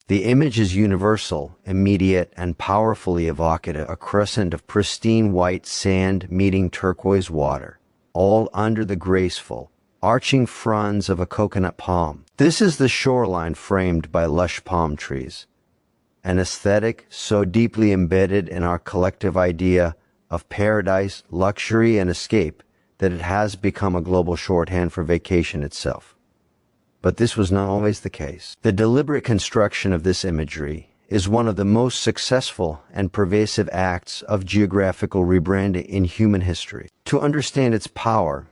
The image is universal, immediate, and powerfully evocative, a crescent of pristine white sand meeting turquoise water, all under the graceful, arching fronds of a coconut palm. This is the shoreline framed by lush palm trees, an aesthetic so deeply embedded in our collective idea of paradise, luxury, and escape that it has become a global shorthand for vacation itself. But this was not always the case. The deliberate construction of this imagery is one of the most successful and pervasive acts of geographical rebranding in human history. To understand its power,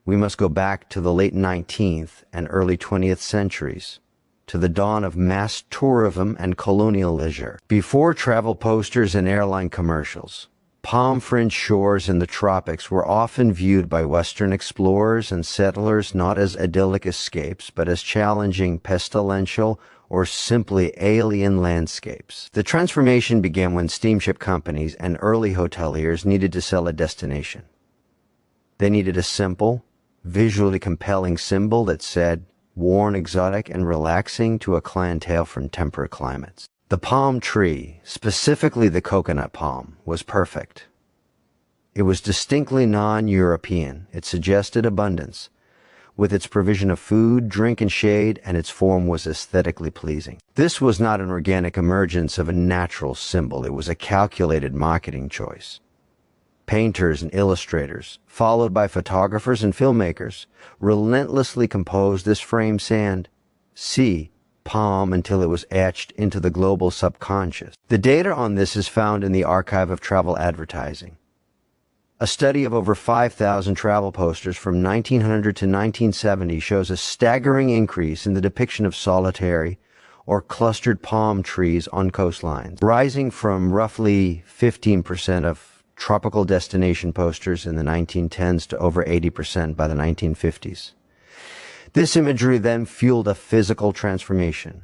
we must go back to the late 19th and early 20th centuries, to the dawn of mass tourism and colonial leisure. Before travel posters and airline commercials, palm-fringed shores in the tropics were often viewed by Western explorers and settlers not as idyllic escapes, but as challenging, pestilential, or simply alien landscapes. The transformation began when steamship companies and early hoteliers needed to sell a destination. They needed a simple, visually compelling symbol that said, warm, exotic, and relaxing to a clientele from temperate climates. The palm tree, specifically the coconut palm, was perfect. It was distinctly non-European. It suggested abundance, with its provision of food, drink, and shade, and its form was aesthetically pleasing. This was not an organic emergence of a natural symbol. It was a calculated marketing choice. Painters and illustrators, followed by photographers and filmmakers, relentlessly composed this framed sand, sea, palm until it was etched into the global subconscious. The data on this is found in the Archive of Travel Advertising. A study of over 5,000 travel posters from 1900 to 1970 shows a staggering increase in the depiction of solitary or clustered palm trees on coastlines, rising from roughly 15% of tropical destination posters in the 1910s to over 80% by the 1950s. This imagery then fueled a physical transformation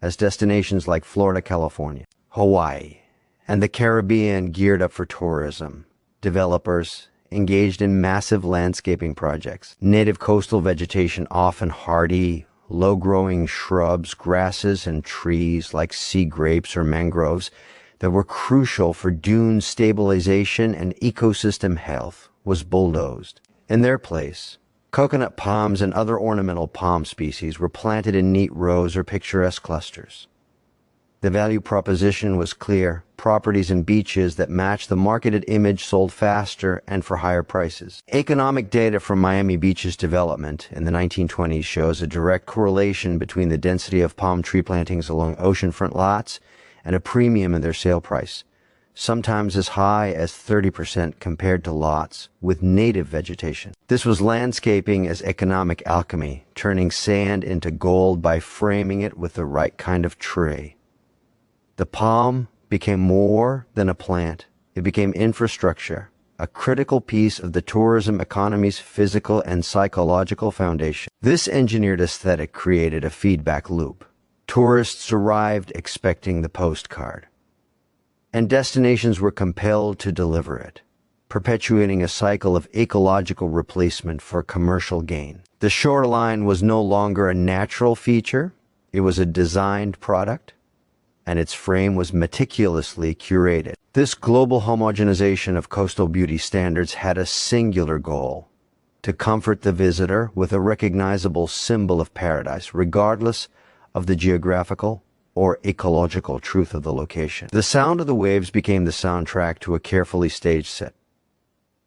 as destinations like Florida, California, Hawaii, and the Caribbean geared up for tourism. Developers engaged in massive landscaping projects. Native coastal vegetation, often hardy, low-growing shrubs, grasses, and trees like sea grapes or mangroves that were crucial for dune stabilization and ecosystem health, was bulldozed. In their place, coconut palms and other ornamental palm species were planted in neat rows or picturesque clusters. The value proposition was clear: properties and beaches that matched the marketed image sold faster and for higher prices. Economic data from Miami Beach's development in the 1920s shows a direct correlation between the density of palm tree plantings along oceanfront lots and a premium in their sale price, sometimes as high as 30% compared to lots with native vegetation. This was landscaping as economic alchemy, turning sand into gold by framing it with the right kind of tree. The palm became more than a plant. It became infrastructure, a critical piece of the tourism economy's physical and psychological foundation. This engineered aesthetic created a feedback loop. Tourists arrived expecting the postcard, and destinations were compelled to deliver it, perpetuating a cycle of ecological replacement for commercial gain. The shoreline was no longer a natural feature, it was a designed product, and its frame was meticulously curated. This global homogenization of coastal beauty standards had a singular goal: to comfort the visitor with a recognizable symbol of paradise, regardless of the geographical or ecological truth of the location. The sound of the waves became the soundtrack to a carefully staged set,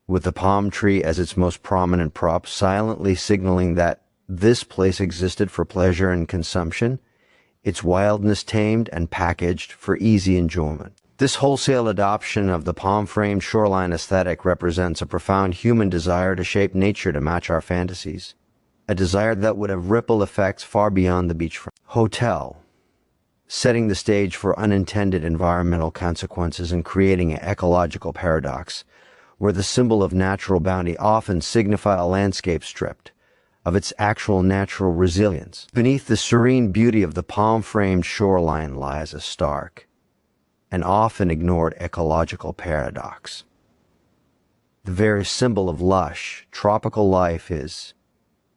with the palm tree as its most prominent prop, silently signaling that this place existed for pleasure and consumption, its wildness tamed and packaged for easy enjoyment. This wholesale adoption of the palm-framed shoreline aesthetic represents a profound human desire to shape nature to match our fantasies, a desire that would have ripple effects far beyond the beachfront. Hotel, setting the stage for unintended environmental consequences and creating an ecological paradox, where the symbol of natural bounty often signify a landscape stripped of its actual natural resilience. Beneath the serene beauty of the palm-framed shoreline lies a stark and often ignored ecological paradox. The very symbol of lush, tropical life is,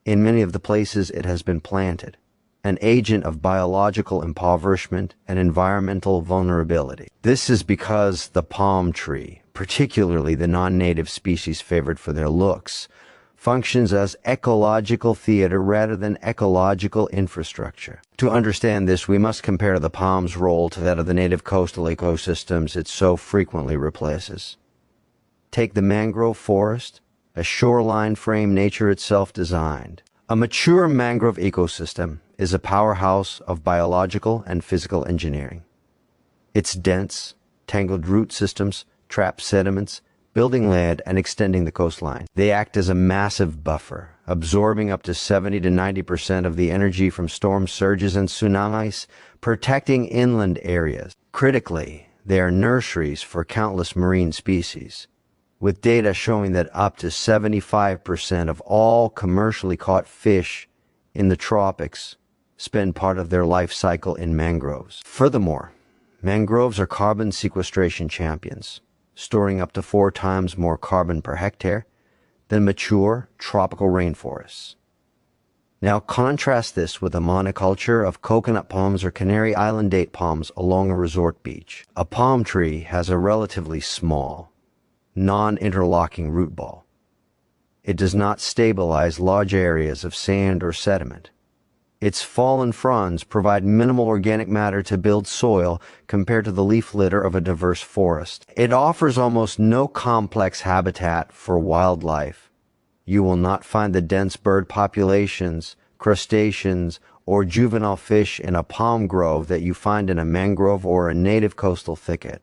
in many of the places it has been planted, an agent of biological impoverishment and environmental vulnerability. This is because the palm tree, particularly the non-native species favored for their looks, functions as ecological theater rather than ecological infrastructure. To understand this, we must compare the palm's role to that of the native coastal ecosystems it so frequently replaces. Take the mangrove forest, a shoreline frame nature itself designed. A mature mangrove ecosystem is a powerhouse of biological and physical engineering. Its dense, tangled root systems trap sediments, building land and extending the coastline. They act as a massive buffer, absorbing up to 70 to 90% of the energy from storm surges and tsunamis, protecting inland areas. Critically, they are nurseries for countless marine species, with data showing that up to 75% of all commercially caught fish in the tropics spend part of their life cycle in mangroves. Furthermore, mangroves are carbon sequestration champions, storing up to 4 times more carbon per hectare than mature tropical rainforests. Now contrast this with a monoculture of coconut palms or Canary Island date palms along a resort beach. A palm tree has a relatively small, non-interlocking root ball. It does not stabilize large areas of sand or sediment. Its fallen fronds provide minimal organic matter to build soil compared to the leaf litter of a diverse forest. It offers almost no complex habitat for wildlife. You will not find the dense bird populations, crustaceans, or juvenile fish in a palm grove that you find in a mangrove or a native coastal thicket.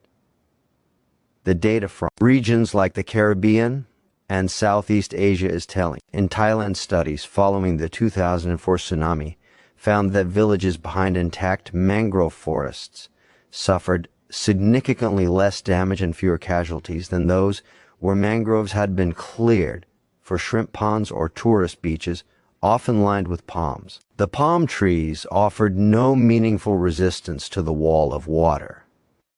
The data from regions like the Caribbean and Southeast Asia is telling. In Thailand, studies following the 2004 tsunami found that villages behind intact mangrove forests suffered significantly less damage and fewer casualties than those where mangroves had been cleared for shrimp ponds or tourist beaches, often lined with palms. The palm trees offered no meaningful resistance to the wall of water.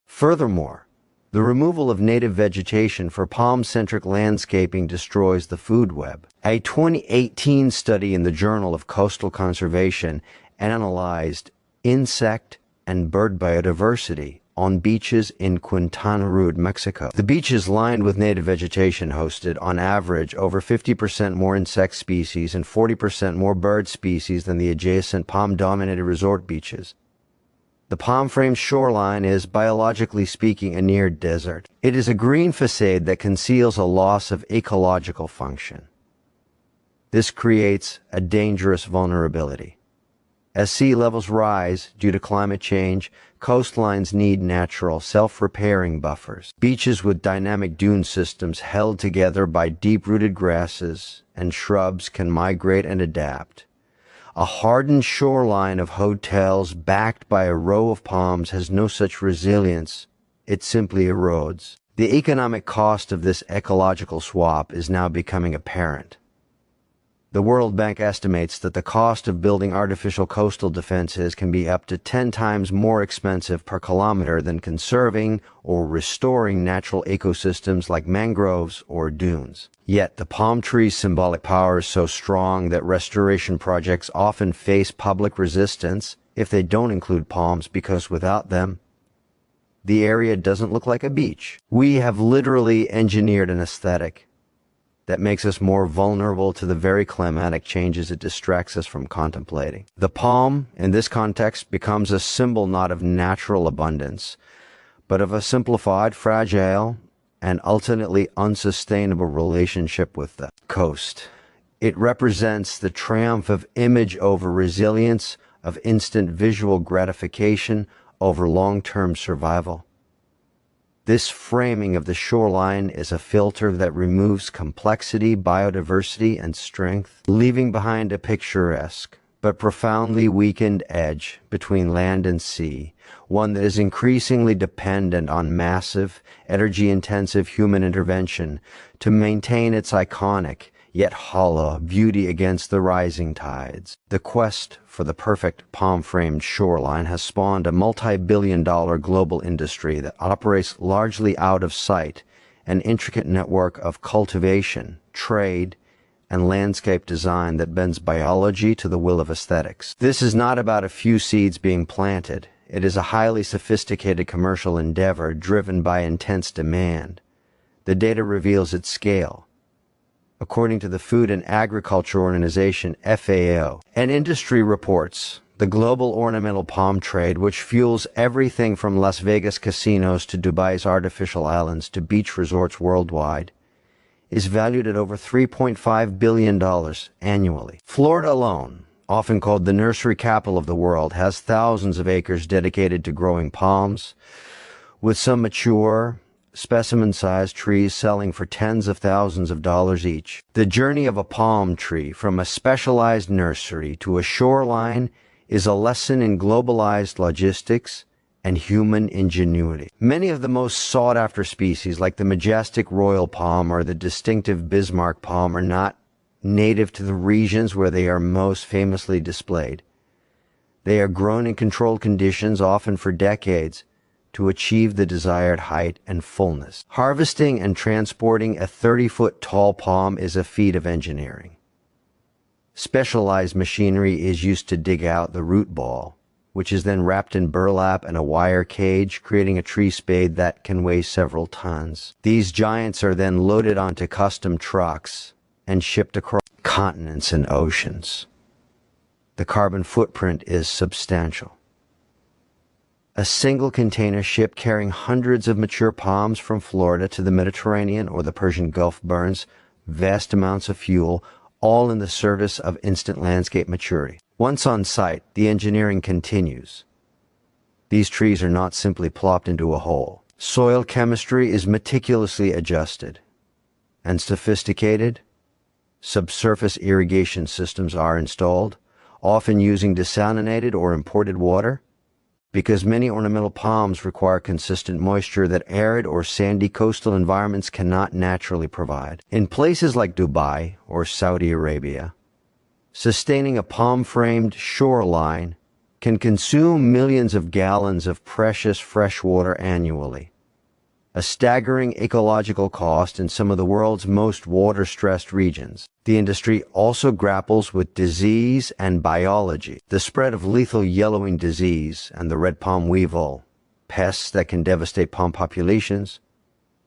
Furthermore, the removal of native vegetation for palm-centric landscaping destroys the food web. A 2018 study in the Journal of Coastal Conservation analyzed insect and bird biodiversity on beaches in Quintana Roo, Mexico. The beaches lined with native vegetation hosted, on average, over 50% more insect species and 40% more bird species than the adjacent palm-dominated resort beaches. The palm-framed shoreline is, biologically speaking, a near desert. It is a green facade that conceals a loss of ecological function. This creates a dangerous vulnerability. As sea levels rise due to climate change, coastlines need natural, self-repairing buffers. Beaches with dynamic dune systems held together by deep-rooted grasses and shrubs can migrate and adapt. A hardened shoreline of hotels backed by a row of palms has no such resilience. It simply erodes. The economic cost of this ecological swap is now becoming apparent. The World Bank estimates that the cost of building artificial coastal defenses can be up to 10 times more expensive per kilometer than conserving or restoring natural ecosystems like mangroves or dunes. Yet the palm tree's symbolic power is so strong that restoration projects often face public resistance if they don't include palms, because without them, the area doesn't look like a beach. We have literally engineered an aesthetic that makes us more vulnerable to the very climatic changes it distracts us from contemplating. The palm, in this context, becomes a symbol not of natural abundance, but of a simplified, fragile, and ultimately unsustainable relationship with the coast. It represents the triumph of image over resilience, of instant visual gratification over long-term survival. This framing of the shoreline is a filter that removes complexity, biodiversity, and strength, leaving behind a picturesque but profoundly weakened edge between land and sea, one that is increasingly dependent on massive, energy-intensive human intervention to maintain its iconic, yet hollow, beauty against the rising tides. The quest for the perfect palm-framed shoreline has spawned a multi-billion-dollar global industry that operates largely out of sight, an intricate network of cultivation, trade, and landscape design that bends biology to the will of aesthetics. This is not about a few seeds being planted. It is a highly sophisticated commercial endeavor driven by intense demand. The data reveals its scale. According to the Food and Agriculture Organization, FAO, and industry reports, the global ornamental palm trade, which fuels everything from Las Vegas casinos to Dubai's artificial islands to beach resorts worldwide, is valued at over $3.5 billion annually. Florida alone, often called the nursery capital of the world, has thousands of acres dedicated to growing palms, with some mature, specimen-sized trees selling for tens of thousands of dollars each. The journey of a palm tree from a specialized nursery to a shoreline is a lesson in globalized logistics and human ingenuity. Many of the most sought-after species, like the majestic royal palm or the distinctive Bismarck palm, are not native to the regions where they are most famously displayed. They are grown in controlled conditions, often for decades, to achieve the desired height and fullness. Harvesting and transporting a 30-foot tall palm is a feat of engineering. Specialized machinery is used to dig out the root ball, which is then wrapped in burlap and a wire cage, creating a tree spade that can weigh several tons. These giants are then loaded onto custom trucks and shipped across continents and oceans. The carbon footprint is substantial. A single container ship carrying hundreds of mature palms from Florida to the Mediterranean or the Persian Gulf burns vast amounts of fuel, all in the service of instant landscape maturity. Once on site, the engineering continues. These trees are not simply plopped into a hole. Soil chemistry is meticulously adjusted and sophisticated. Subsurface irrigation systems are installed, often using desalinated or imported water, because many ornamental palms require consistent moisture that arid or sandy coastal environments cannot naturally provide. In places like Dubai or Saudi Arabia, sustaining a palm-framed shoreline can consume millions of gallons of precious fresh water annually, a staggering ecological cost in some of the world's most water-stressed regions. The industry also grapples with disease and biology. The spread of lethal yellowing disease and the red palm weevil, pests that can devastate palm populations,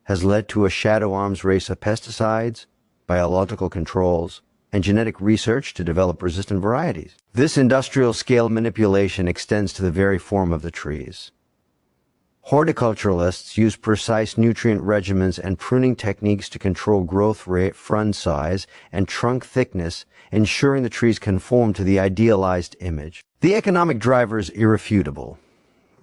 has led to a shadow arms race of pesticides, biological controls, and genetic research to develop resistant varieties. This industrial-scale manipulation extends to the very form of the trees. Horticulturalists use precise nutrient regimens and pruning techniques to control growth rate, frond size, and trunk thickness, ensuring the trees conform to the idealized image. The economic driver is irrefutable.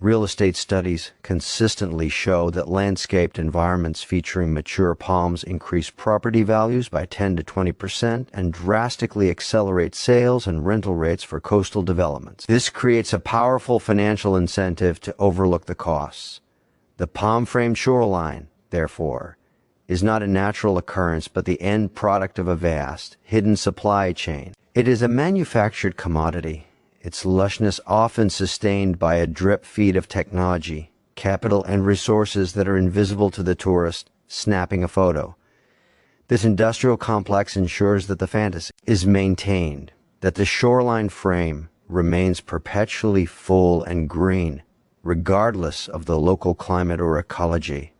Real estate studies consistently show that landscaped environments featuring mature palms increase property values by 10 to 20% and drastically accelerate sales and rental rates for coastal developments. This creates a powerful financial incentive to overlook the costs. The palm-framed shoreline, therefore, is not a natural occurrence but the end product of a vast, hidden supply chain. It is a manufactured commodity, its lushness often sustained by a drip feed of technology, capital, and resources that are invisible to the tourist snapping a photo. This industrial complex ensures that the fantasy is maintained, that the shoreline frame remains perpetually full and green, regardless of the local climate or ecology.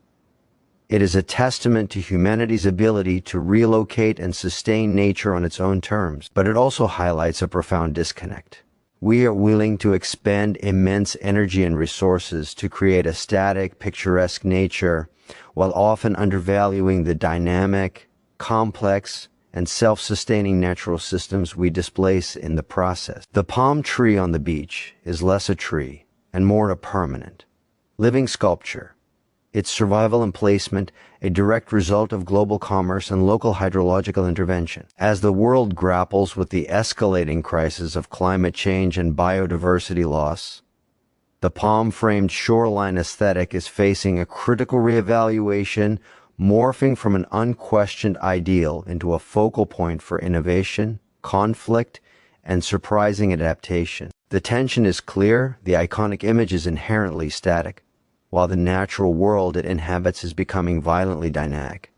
It is a testament to humanity's ability to relocate and sustain nature on its own terms, but it also highlights a profound disconnect. We are willing to expend immense energy and resources to create a static, picturesque nature, while often undervaluing the dynamic, complex, and self-sustaining natural systems we displace in the process. The palm tree on the beach is less a tree and more a permanent, living sculpture. Its survival and placement a direct result of global commerce and local hydrological intervention. As the world grapples with the escalating crisis of climate change and biodiversity loss, the palm-framed shoreline aesthetic is facing a critical reevaluation, morphing from an unquestioned ideal into a focal point for innovation, conflict, and surprising adaptation. The tension is clear, the iconic image is inherently static, while the natural world it inhabits is becoming violently dynamic.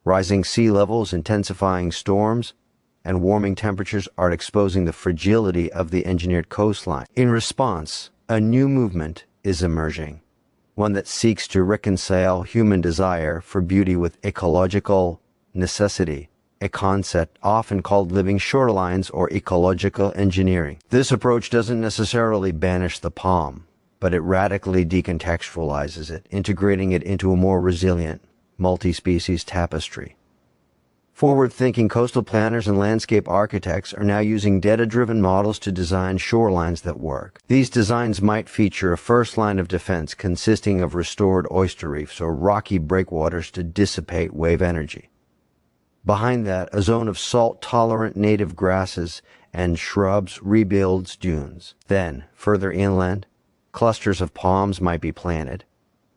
Rising sea levels, intensifying storms, and warming temperatures are exposing the fragility of the engineered coastline. In response, a new movement is emerging, one that seeks to reconcile human desire for beauty with ecological necessity, a concept often called living shorelines or ecological engineering. This approach doesn't necessarily banish the palm, but it radically decontextualizes it, integrating it into a more resilient, multi-species tapestry. Forward-thinking coastal planners and landscape architects are now using data-driven models to design shorelines that work. These designs might feature a first line of defense consisting of restored oyster reefs or rocky breakwaters to dissipate wave energy. Behind that, a zone of salt-tolerant native grasses and shrubs rebuilds dunes. Then, further inland, clusters of palms might be planted,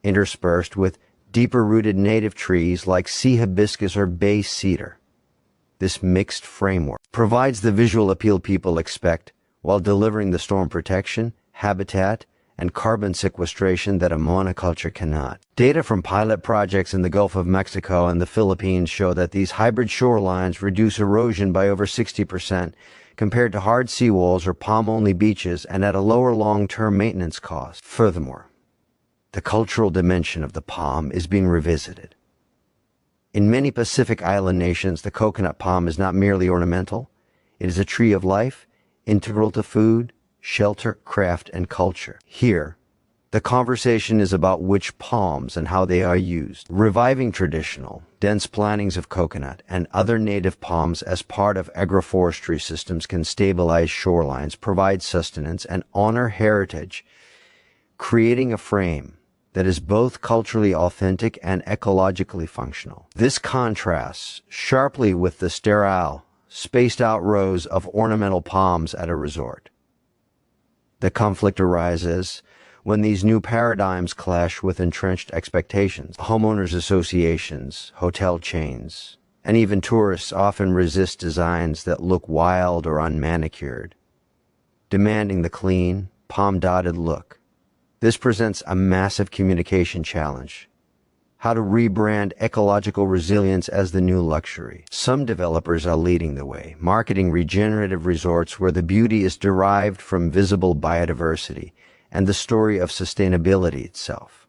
interspersed with deeper-rooted native trees like sea hibiscus or bay cedar. This mixed framework provides the visual appeal people expect while delivering the storm protection, habitat, and carbon sequestration that a monoculture cannot. Data from pilot projects in the Gulf of Mexico and the Philippines show that these hybrid shorelines reduce erosion by over 60% compared to hard seawalls or palm-only beaches and at a lower long-term maintenance cost. Furthermore, the cultural dimension of the palm is being revisited. In many Pacific Island nations, the coconut palm is not merely ornamental. It is a tree of life, integral to food, shelter, craft, and culture. Here, the conversation is about which palms and how they are used. Reviving traditional, dense plantings of coconut and other native palms as part of agroforestry systems can stabilize shorelines, provide sustenance, and honor heritage, creating a frame that is both culturally authentic and ecologically functional. This contrasts sharply with the sterile, spaced-out rows of ornamental palms at a resort. The conflict arises when these new paradigms clash with entrenched expectations. Homeowners associations, hotel chains, and even tourists often resist designs that look wild or unmanicured, demanding the clean, palm-dotted look. This presents a massive communication challenge. How to rebrand ecological resilience as the new luxury. Some developers are leading the way, marketing regenerative resorts where the beauty is derived from visible biodiversity and the story of sustainability itself.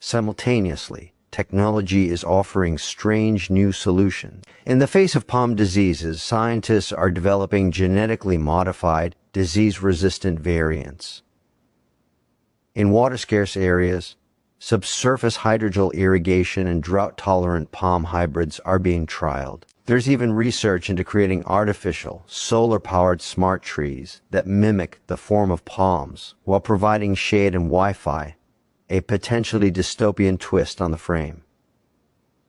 Simultaneously, technology is offering strange new solutions. In the face of palm diseases, scientists are developing genetically modified, disease-resistant variants. In water-scarce areas, subsurface hydrogel irrigation and drought-tolerant palm hybrids are being trialed. There's even research into creating artificial, solar-powered smart trees that mimic the form of palms while providing shade and Wi-Fi, a potentially dystopian twist on the frame.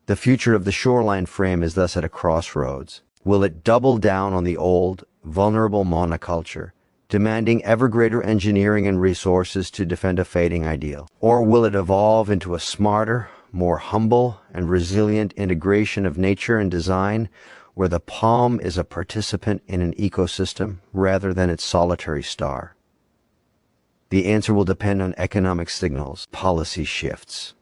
The future of the shoreline frame is thus at a crossroads. Will it double down on the old, vulnerable monoculture, demanding ever greater engineering and resources to defend a fading ideal? Or will it evolve into a smarter, more humble, and resilient integration of nature and design, where the palm is a participant in an ecosystem rather than its solitary star? The answer will depend on economic signals, policy shifts,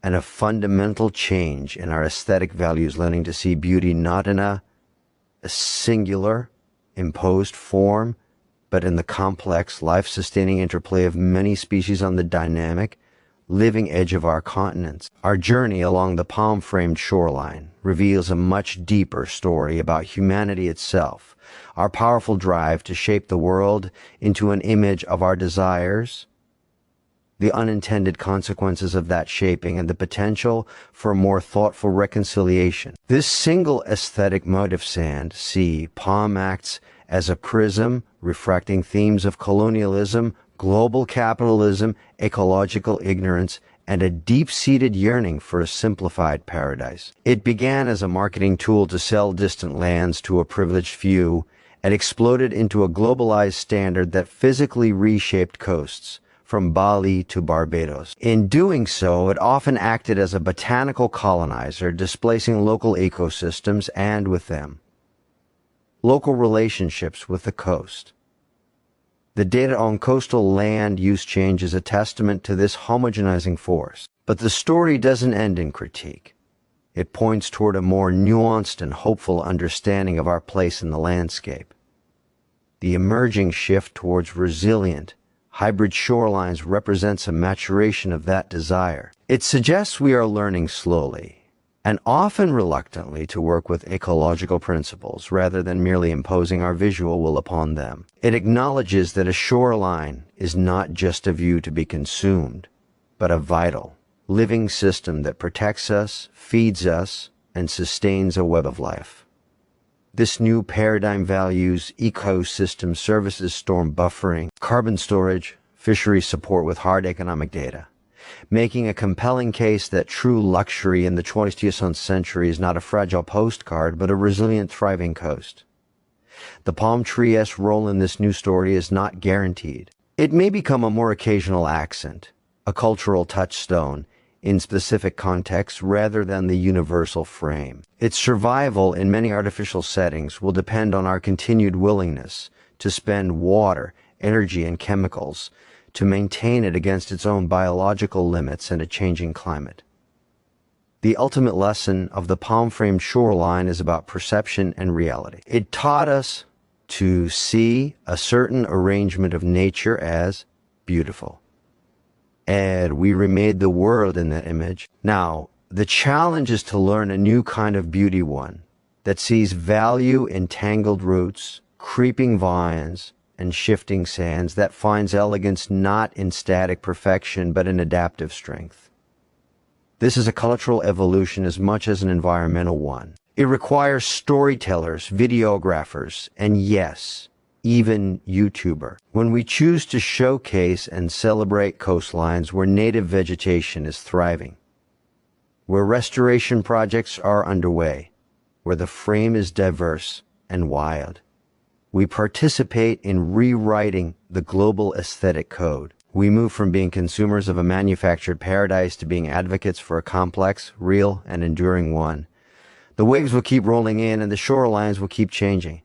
and a fundamental change in our aesthetic values, learning to see beauty not in a singular, imposed form, but in the complex, life-sustaining interplay of many species on the dynamic, living edge of our continents. Our journey along the palm-framed shoreline reveals a much deeper story about humanity itself, our powerful drive to shape the world into an image of our desires, the unintended consequences of that shaping, and the potential for a more thoughtful reconciliation. This single aesthetic motive sand, sea, palm acts as a prism refracting themes of colonialism, global capitalism, ecological ignorance, and a deep-seated yearning for a simplified paradise. It began as a marketing tool to sell distant lands to a privileged few and exploded into a globalized standard that physically reshaped coasts, from Bali to Barbados. In doing so, it often acted as a botanical colonizer, displacing local ecosystems and, with them, local relationships with the coast. The data on coastal land use change is a testament to this homogenizing force. But the story doesn't end in critique. It points toward a more nuanced and hopeful understanding of our place in the landscape. The emerging shift towards resilient, hybrid shorelines represents a maturation of that desire. It suggests we are learning slowly, and often reluctantly, to work with ecological principles rather than merely imposing our visual will upon them. It acknowledges that a shoreline is not just a view to be consumed, but a vital, living system that protects us, feeds us, and sustains a web of life. This new paradigm values ecosystem services, storm buffering, carbon storage, fishery support with hard economic data, making a compelling case that true luxury in the 21st century is not a fragile postcard, but a resilient, thriving coast. The palm tree's role in this new story is not guaranteed. It may become a more occasional accent, a cultural touchstone, in specific contexts rather than the universal frame. Its survival in many artificial settings will depend on our continued willingness to spend water, energy, and chemicals to maintain it against its own biological limits and a changing climate. The ultimate lesson of the palm-framed shoreline is about perception and reality. It taught us to see a certain arrangement of nature as beautiful, and we remade the world in that image. Now, the challenge is to learn a new kind of beauty, one that sees value in tangled roots, creeping vines, and shifting sands, that finds elegance not in static perfection but in adaptive strength. This is a cultural evolution as much as an environmental one. It requires storytellers, videographers, and yes, even YouTuber. When we choose to showcase and celebrate coastlines where native vegetation is thriving, where restoration projects are underway, where the frame is diverse and wild, we participate in rewriting the global aesthetic code. We move from being consumers of a manufactured paradise to being advocates for a complex, real, and enduring one. The waves will keep rolling in and the shorelines will keep changing.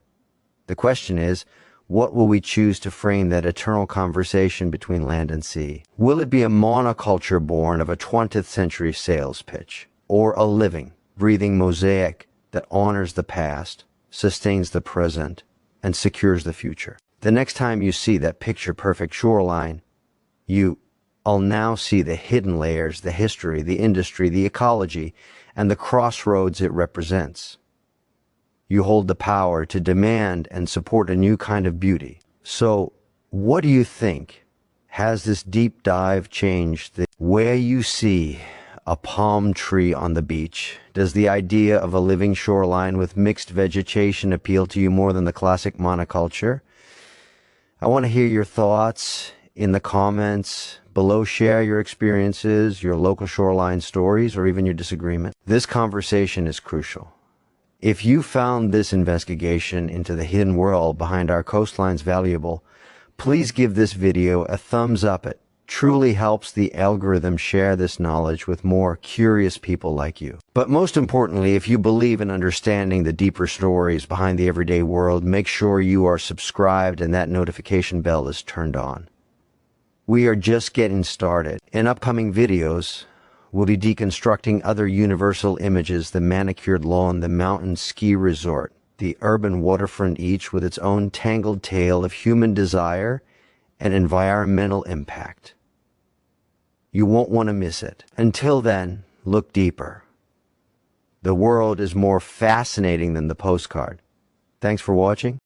The question is, what will we choose to frame that eternal conversation between land and sea? Will it be a monoculture born of a 20th century sales pitch, or a living, breathing mosaic that honors the past, sustains the present, and secures the future? The next time you see that picture-perfect shoreline, I'll now see the hidden layers, the history, the industry, the ecology, and the crossroads it represents. You hold the power to demand and support a new kind of beauty. So, what do you think? Has this deep dive changed the way you see a palm tree on the beach? Does the idea of a living shoreline with mixed vegetation appeal to you more than the classic monoculture? I want to hear your thoughts in the comments below. Share your experiences, your local shoreline stories, or even your disagreement. This conversation is crucial. If you found this investigation into the hidden world behind our coastlines valuable, please give this video a thumbs up. It truly helps the algorithm share this knowledge with more curious people like you. But most importantly, if you believe in understanding the deeper stories behind the everyday world, make sure you are subscribed and that notification bell is turned on. We are just getting started. In upcoming videos, we'll be deconstructing other universal images: the manicured lawn, the mountain ski resort, the urban waterfront, each with its own tangled tale of human desire and environmental impact. You won't want to miss it. Until then, look deeper. The world is more fascinating than the postcard. Thanks for watching.